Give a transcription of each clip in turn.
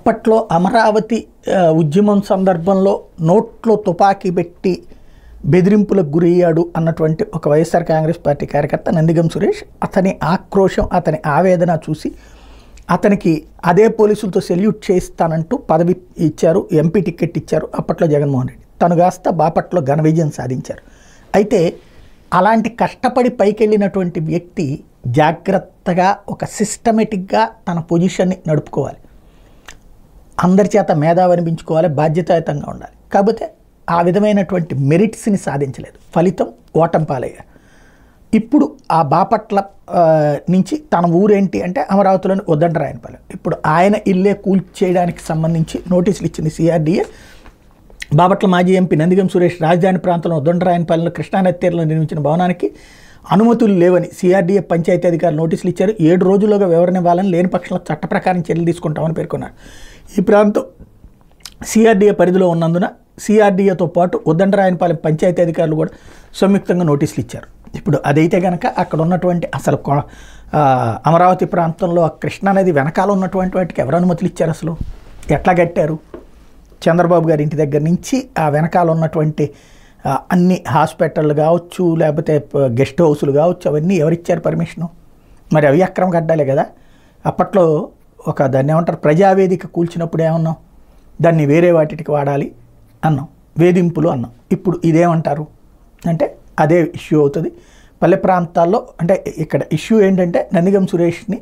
అప్పట్లో అమరావతి ఉద్యమం సందర్భంలో నోట్లో తుపాకీ పెట్టి బెదిరింపులకు గురయ్యాడు అన్నటువంటి ఒక వైఎస్ఆర్ కాంగ్రెస్ పార్టీ కార్యకర్త నందిగం సురేష్, అతని ఆక్రోశం, అతని ఆవేదన చూసి అతనికి అదే పోలీసులతో సెల్యూట్ చేయిస్తానంటూ పదవి ఇచ్చారు, ఎంపీ టికెట్ ఇచ్చారు అప్పట్లో జగన్మోహన్ రెడ్డి. తను కాస్త బాపట్లో ఘన విజయం సాధించారు. అయితే అలాంటి కష్టపడి పైకెళ్ళినటువంటి వ్యక్తి జాగ్రత్తగా ఒక సిస్టమేటిక్గా తన పొజిషన్ని నడుపుకోవాలి, అందరి చేత మేధావి అనిపించుకోవాలి, బాధ్యతాయుతంగా ఉండాలి. కాకపోతే ఆ విధమైనటువంటి మెరిట్స్ని సాధించలేదు, ఫలితం ఓటమి పాలయ్యారు. ఇప్పుడు ఆ బాపట్ల నుంచి తన ఊరేంటి అంటే అమరావతిలోని ఉద్దండరాయనపల్లి. ఇప్పుడు ఆయన ఇల్లే కూల్చేయడానికి సంబంధించి నోటీసులు ఇచ్చింది సిఆర్డీఏ. బాపట్ల మాజీ ఎంపీ నందిగం సురేష్ రాజధాని ప్రాంతంలో ఉద్దండరాయనపల్లిలో కృష్ణానది తీరంలో నిర్మించిన భవనానికి అనుమతులు లేవని సిఆర్డీఏ పంచాయతీ అధికారులు నోటీసులు ఇచ్చారు. 7 రోజుల్లోగా వివరణ ఇవ్వాలని, లేని పక్షంలో చట్ట ప్రకారం చర్యలు తీసుకుంటామని పేర్కొన్నారు. ఈ ప్రాంతం సిఆర్డీఏ పరిధిలో ఉన్నందున సిఆర్డీఏతో పాటు ఉద్దండరాయనపాలెం పంచాయతీ అధికారులు కూడా సంయుక్తంగా నోటీసులు ఇచ్చారు. ఇప్పుడు అదైతే కనుక అక్కడ ఉన్నటువంటి అసలు అమరావతి ప్రాంతంలో కృష్ణానది వెనకాల ఉన్నటువంటి వాటికి ఎవరు అనుమతులు ఇచ్చారు, అసలు ఎట్లా కట్టారు? చంద్రబాబు గారి ఇంటి దగ్గర నుంచి ఆ వెనకాల ఉన్నటువంటి అన్ని హాస్పిటళ్ళు కావచ్చు, లేకపోతే గెస్ట్ హౌస్లు కావచ్చు, అవన్నీ ఎవరిచ్చారు పర్మిషను? మరి అవి అక్రమ కట్టాలే కదా. అప్పట్లో ఒక దాన్ని ఏమంటారు, ప్రజావేదిక కూల్చినప్పుడు ఏమన్నాం, దాన్ని వేరే వాటికి వాడాలి అన్నాం, వేధింపులు అన్నాం. ఇప్పుడు ఇదేమంటారు అంటే అదే ఇష్యూ అవుతుంది పల్లె ప్రాంతాల్లో. అంటే ఇక్కడ ఇష్యూ ఏంటంటే నందిగం సురేష్ని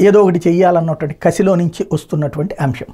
ఏదో ఒకటి చెయ్యాలన్నటువంటి కసిలో నుంచి వస్తున్నటువంటి అంశం.